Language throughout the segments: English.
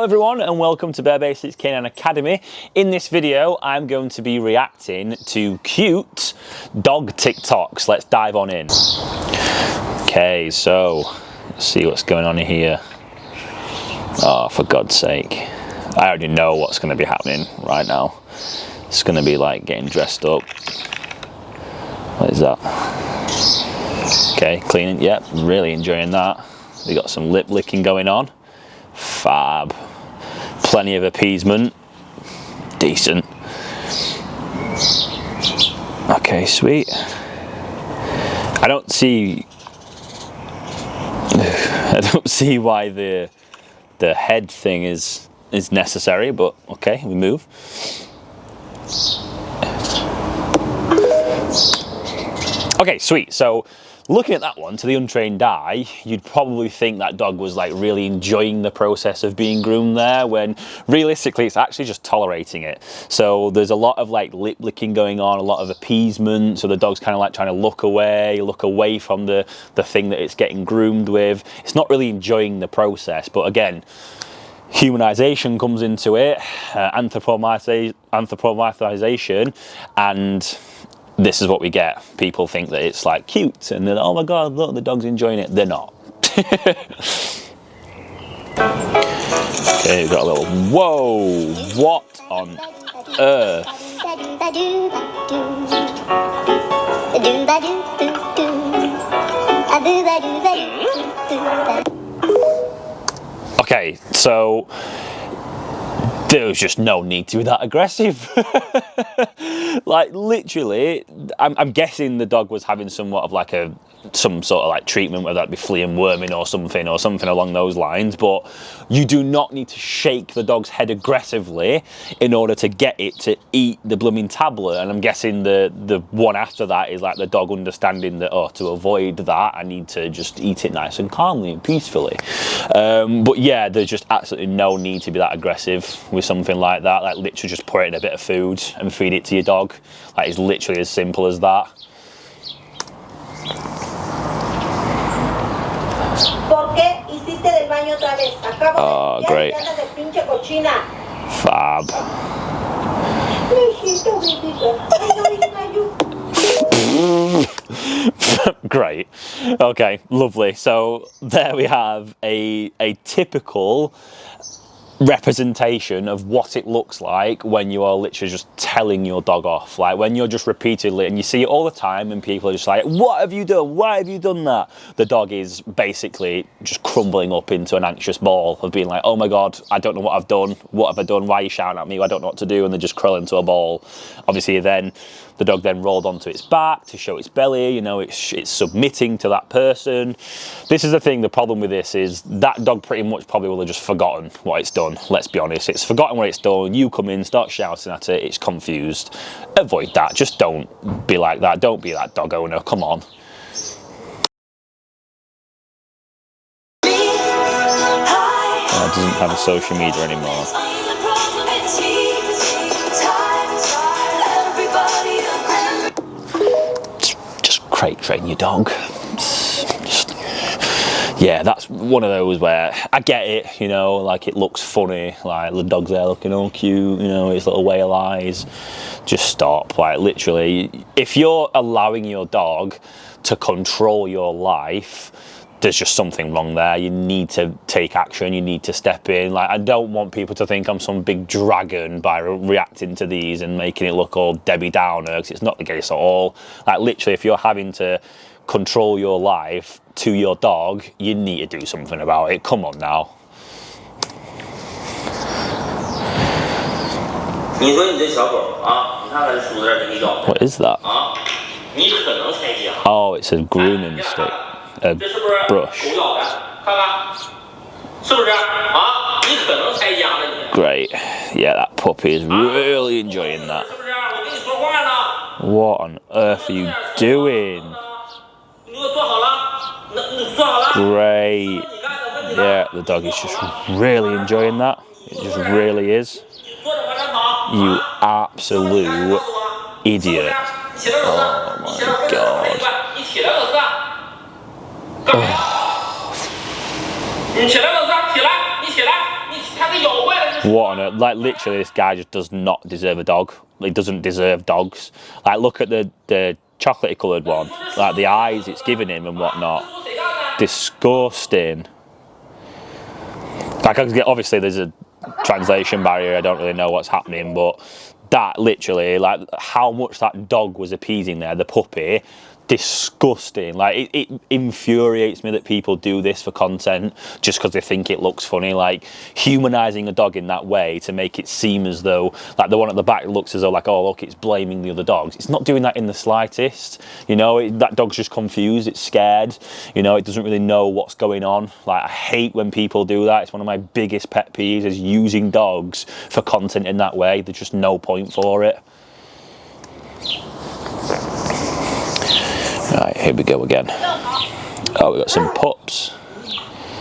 everyone and welcome to Bear Basics Canine Academy. In this video I'm going to be reacting to cute dog TikToks. Let's dive on in. Okay, so let's see what's going on here. Oh, for God's sake. I already know what's going to be happening right now. It's going to be like getting dressed up. What is that? Okay, cleaning. Yep, really enjoying that. We got some lip licking going on. Fab. Plenty of appeasement. Decent. Okay, sweet. I don't see why the head thing is necessary, but okay, we move. Okay, sweet. So looking at that one, to the untrained eye, you'd probably think that dog was like really enjoying the process of being groomed there, when realistically it's actually just tolerating it. So there's a lot of like lip licking going on, a lot of appeasement, so the dog's kind of like trying to look away from the thing that it's getting groomed with. It's not really enjoying the process, but again, humanization comes into it, anthropomorphization, and this is what we get. People think that it's like cute and then, oh my God, look, the dog's enjoying it. They're not. Okay, we've got a little, whoa, what on earth? Okay, so there was just no need to be that aggressive. Like literally, I'm guessing the dog was having somewhat of like some sort of like treatment, whether that be flea and worming or something along those lines, but you do not need to shake the dog's head aggressively in order to get it to eat the blooming tablet. And I'm guessing the one after that is like the dog understanding that, oh, to avoid that I need to just eat it nice and calmly and peacefully. But yeah, there's just absolutely no need to be that aggressive with something like that. Like literally just put it in a bit of food and feed it to your dog. Like it's literally as simple as that. Oh, great. Fab. Great. Okay, lovely. So there we have a typical representation of what it looks like when you are literally just telling your dog off. Like when you're just repeatedly, and you see it all the time, and people are just like, what have you done? Why have you done that? The dog is basically just crumbling up into an anxious ball of being like, oh my God, I don't know what I've done. What have I done? Why are you shouting at me? I don't know what to do. And they just curl into a ball. Obviously then the dog then rolled onto its back to show its belly, you know, it's submitting to that person. This is the thing, the problem with this is that dog pretty much probably will have just forgotten what it's done. Let's be honest, it's forgotten what it's done. You come in, start shouting at it, it's confused. Avoid that, just don't be like that. Don't be that dog owner, come on. It doesn't have a social media anymore. Crate train your dog. Yeah, that's one of those where I get it, you know, like it looks funny, like the dog's there looking all cute, you know, his little whale eyes. Just stop. Like literally, if you're allowing your dog to control your life, there's just something wrong there. You need to take action, you need to step in. Like, I don't want people to think I'm some big dragon by reacting to these and making it look all Debbie Downer, because it's not the case at all. Like literally, if you're having to control your life to your dog, you need to do something about it. Come on now. What is that? Oh, it's a grooming stick. A brush. Great. Yeah, that puppy is really enjoying that. What on earth are you doing? Great. Yeah, the dog is just really enjoying that. It just really is. You absolute idiot. Oh my God. Oh. What on earth? Like, literally, this guy just does not deserve a dog. He doesn't deserve dogs. Like, look at the chocolatey coloured one. Like, the eyes it's giving him and whatnot. Disgusting. Like, obviously, there's a translation barrier. I don't really know what's happening, but that literally, like, how much that dog was appeasing there, the puppy. Disgusting. Like, it infuriates me that people do this for content just because they think it looks funny. Like, humanizing a dog in that way to make it seem as though, like, the one at the back looks as though, like, oh look, it's blaming the other dogs. It's not doing that in the slightest. You know, that dog's just confused, it's scared, you know, it doesn't really know what's going on. Like, I hate when people do that. It's one of my biggest pet peeves, is using dogs for content in that way. There's just no point for it. Right, here we go again. Oh, we got some pups.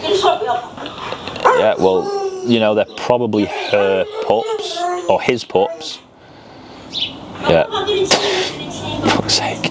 Yeah, well, you know, they're probably her pups, or his pups. Yeah. For fuck's sake.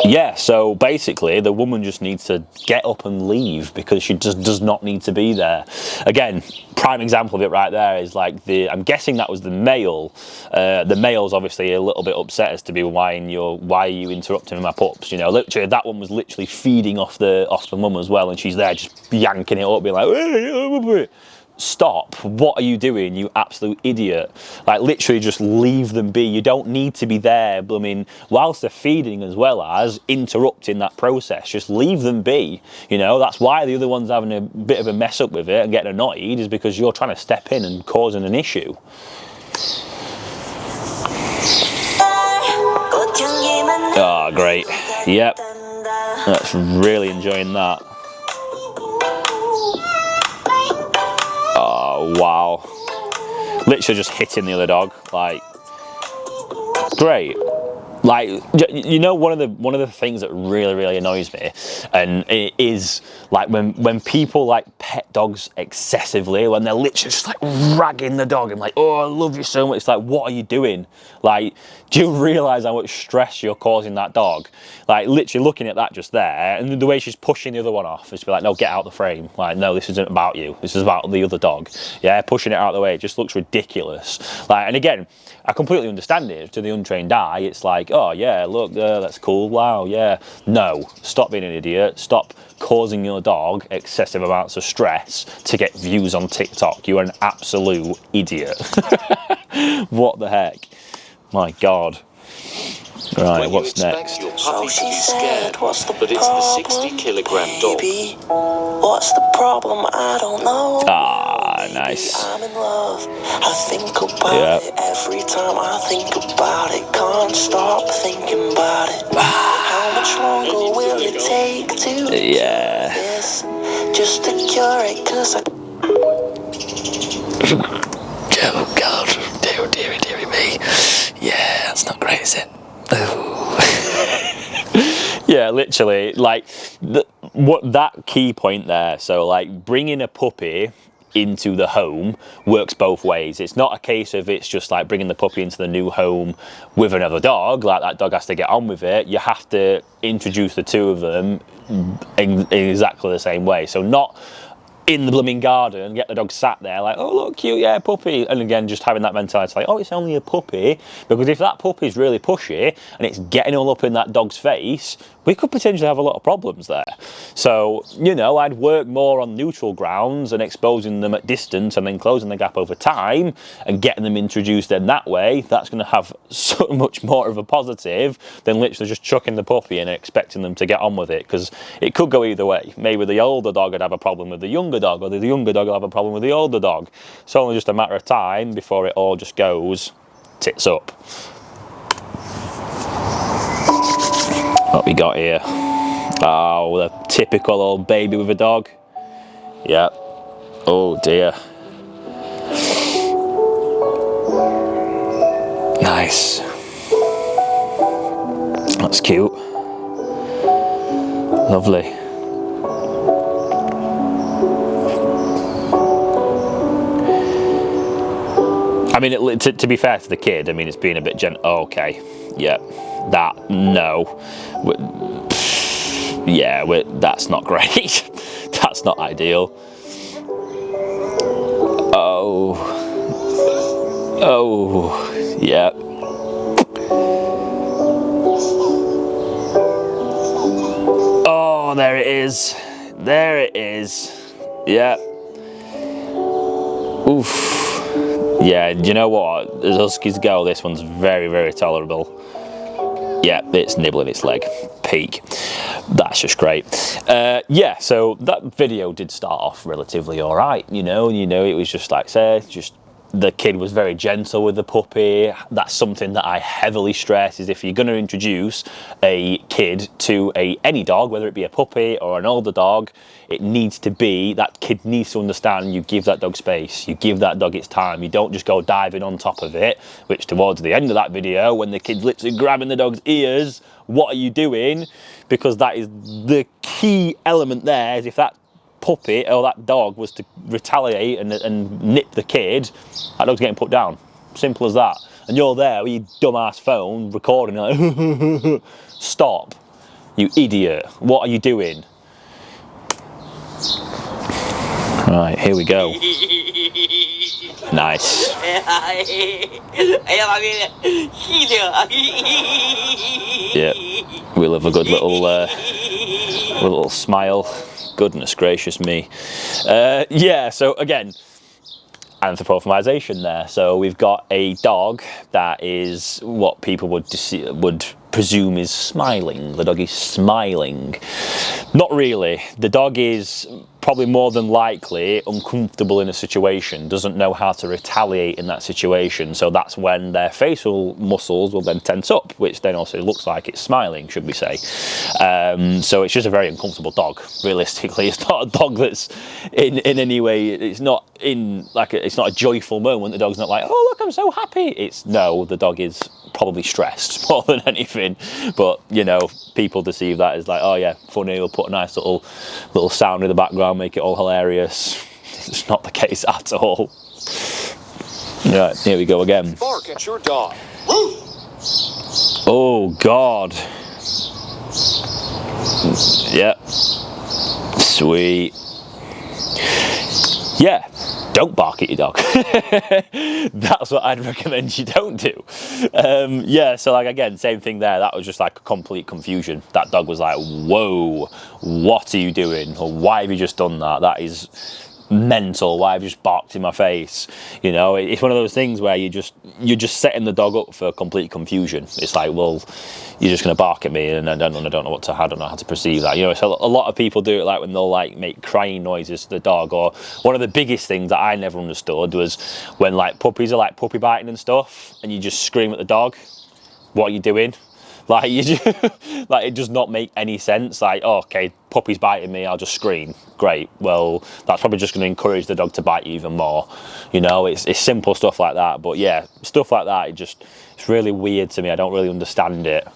Yeah, so basically the woman just needs to get up and leave because she just does not need to be there. Again, prime example of it right there is like I'm guessing that was the male. The male's obviously a little bit upset as to be why are you interrupting my pups? You know, literally that one was literally feeding off the mum as well, and she's there just yanking it up, being like, stop, what are you doing, you absolute idiot? Like, literally just leave them be. You don't need to be there, I mean, whilst they're feeding as well as interrupting that process. Just leave them be. You know, that's why the other one's having a bit of a mess up with it and getting annoyed, is because you're trying to step in and causing an issue. Oh, great. Yep, that's really enjoying that. Oh, wow. Literally just hitting the other dog. Like, great. Like, you know, one of the things that really annoys me, and it is like when people like pet dogs excessively, when they're literally just like ragging the dog and like, oh, I love you so much. It's like, what are you doing? Like, do you realise how much stress you're causing that dog? Like, literally looking at that just there, and the way she's pushing the other one off, is to be like, no, get out the frame. Like, no, this isn't about you. This is about the other dog. Yeah, pushing it out of the way. It just looks ridiculous. Like, and again, I completely understand it. To the untrained eye, it's like, oh yeah, look, that's cool. Wow, yeah. No, stop being an idiot. Stop causing your dog excessive amounts of stress to get views on TikTok. You are an absolute idiot. What the heck? My God. Right, what's next? Your puppy to be scared, but it's the 60-kilogram dog. What's the problem? I don't know. Ah, nice. I'm in love. I think about it every time I think about it. Can't stop thinking about it. How much longer will it take to cure this? Just to cure it, 'cause I... Oh God, dearie me. Yeah, that's not great, is it? Yeah, literally, like that key point there. So, like, bringing a puppy into the home works both ways. It's not a case of it's just like bringing the puppy into the new home with another dog, like that dog has to get on with it. You have to introduce the two of them in exactly the same way. So not in the blooming garden, get the dog sat there like, oh look, cute, yeah, puppy, and again just having that mentality like, oh, it's only a puppy, because if that puppy's really pushy and it's getting all up in that dog's face, we could potentially have a lot of problems there. So, you know, I'd work more on neutral grounds and exposing them at distance and then closing the gap over time and getting them introduced in that way. That's going to have so much more of a positive than literally just chucking the puppy in and expecting them to get on with it, because it could go either way. Maybe the older dog would have a problem with the younger dog, or the younger dog will have a problem with the older dog. It's only just a matter of time before it all just goes tits up. What we got here? Oh, the typical old baby with a dog. Yep. Oh dear. Nice. That's cute. Lovely. I mean, to be fair to the kid, I mean, it's being a bit okay, yeah, that, no. yeah, that's not great. That's not ideal. Oh, yeah. Oh, there it is. There it is. Yeah. Oof. Yeah, do you know what? As huskies go, this one's very, very tolerable. Yeah, it's nibbling its leg. Peak. That's just great. Yeah, so that video did start off relatively all right, you know, it was just like, say, just the kid was very gentle with the puppy. That's something that I heavily stress, is if you're going to introduce a kid to any dog, whether it be a puppy or an older dog, it needs to be, that kid needs to understand you give that dog space, you give that dog its time, you don't just go diving on top of it, which towards the end of that video, when the kid's literally grabbing the dog's ears, what are you doing? Because that is the key element there, is if that puppy or that dog was to retaliate and nip the kid, that dog's getting put down. Simple as that. And you're there with your dumbass phone recording, like, stop, you idiot, what are you doing? Right, here we go. Nice. Yeah, we love a good little smile. Goodness gracious me. Yeah, so again, anthropomorphization there. So we've got a dog that is what people would presume is smiling. The dog is smiling. Not really. The dog is probably more than likely uncomfortable in a situation, doesn't know how to retaliate in that situation. So that's when their facial muscles will then tense up, which then also looks like it's smiling, should we say. So it's just a very uncomfortable dog. Realistically, it's not a dog that's in any way, it's not in like it's not a joyful moment. The dog's not like, oh look, I'm so happy. It's no, the dog is probably stressed more than anything. But you know, people deceive that as like, oh yeah, funny, we'll put a nice little sound in the background, make it all hilarious. It's not the case at all. Right, here we go again. Bark at your dog. Oh God. Yep. Sweet. Yeah. Don't bark at your dog. That's what I'd recommend you don't do. Yeah, so like again, same thing there. That was just like a complete confusion. That dog was like, whoa, what are you doing? Or why have you just done that? That is mental. Why have you just barked in my face? You know, it's one of those things where you're just setting the dog up for complete confusion. It's like, well, you're just going to bark at me, and I don't know how to perceive that. You know, so a lot of people do it like when they'll like make crying noises to the dog. Or one of the biggest things that I never understood was when like puppies are like puppy biting and stuff, and you just scream at the dog. What are you doing? Like you just, like it does not make any sense. Like, oh, okay, puppy's biting me, I'll just scream. Great. Well, that's probably just going to encourage the dog to bite you even more. You know, it's simple stuff like that. But yeah, stuff like that, it's really weird to me. I don't really understand it.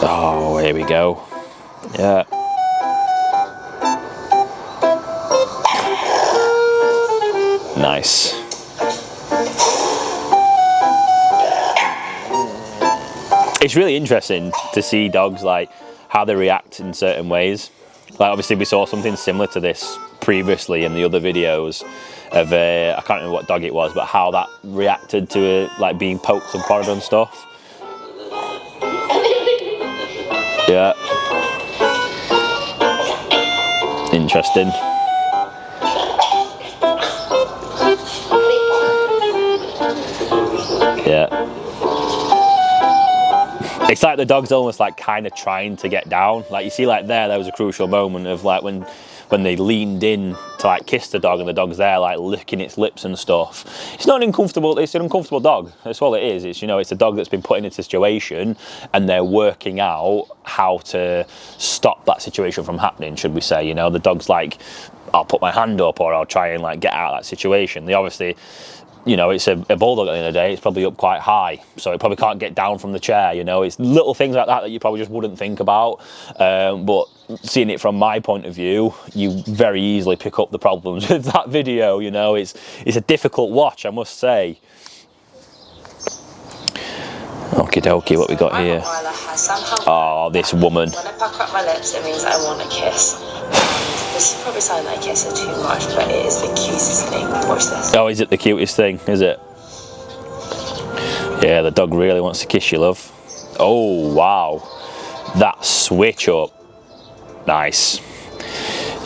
Oh, here we go. Yeah. Nice. It's really interesting to see dogs, like how they react in certain ways. Like obviously we saw something similar to this previously in the other videos of I can't remember what dog it was, but how that reacted to like being poked and prodded and stuff. Yeah. Interesting. Yeah. It's like the dog's almost like kind of trying to get down. Like you see like there was a crucial moment of like when they leaned in to like kiss the dog, and the dog's there like licking its lips and stuff. It's not uncomfortable, it's an uncomfortable dog. That's all it is. It's, you know, it's a dog that's been put in a situation and they're working out how to stop that situation from happening, should we say. You know, the dog's like, I'll put my hand up or I'll try and like get out of that situation. They obviously, you know, it's a bulldog at the end of the day, it's probably up quite high, so it probably can't get down from the chair, you know. It's little things like that you probably just wouldn't think about, but seeing it from my point of view, you very easily pick up the problems with that video, you know. It's a difficult watch, I must say. Okie dokie, what we got here? Oh, this woman. When I pucker up my lips, it means I want a kiss. This is probably sounding like kisses too much, but it is the cutest thing. Watch this. Oh, is it the cutest thing? Is it? Yeah, the dog really wants to kiss you, love. Oh, wow. That switch up. Nice.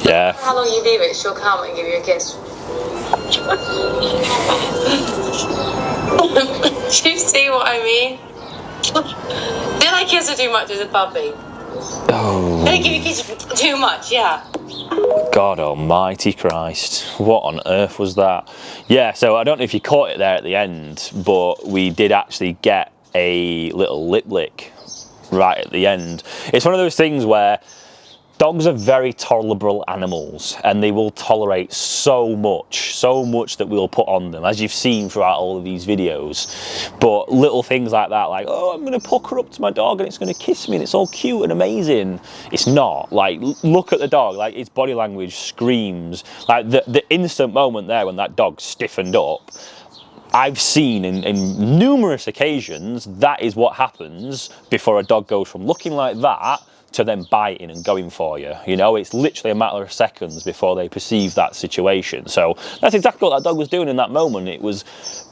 Yeah. How long you leave it, she'll come and give you a kiss. Do you see what I mean? Did I kiss her too much as a puppy? Oh. Did I give you a kiss too much? Yeah. God almighty Christ. What on earth was that? Yeah, so I don't know if you caught it there at the end, but we did actually get a little lip lick right at the end. It's one of those things where dogs are very tolerable animals, and they will tolerate so much that we'll put on them, as you've seen throughout all of these videos. But little things like that, like, oh, I'm going to pucker up to my dog and it's going to kiss me and it's all cute and amazing. It's not. Like, look at the dog, like, its body language screams. Like, the instant moment there when that dog stiffened up, I've seen in numerous occasions, that is what happens before a dog goes from looking like that to them biting and going for you. You know, it's literally a matter of seconds before they perceive that situation. So that's exactly what that dog was doing in that moment. It was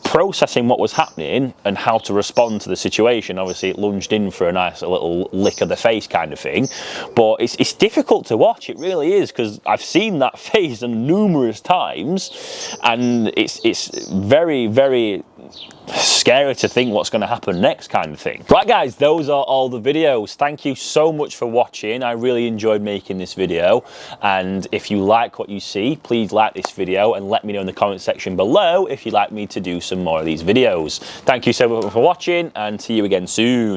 processing what was happening and how to respond to the situation. Obviously, it lunged in for a nice little lick of the face kind of thing. But it's difficult to watch, it really is, because I've seen that face numerous times, and it's very, very scary to think what's going to happen next kind of thing. Right guys, those are all the videos. Thank you so much for watching. I really enjoyed making this video, and if you like what you see, please like this video and let me know in the comment section below if you'd like me to do some more of these videos. Thank you so much for watching, and see you again soon.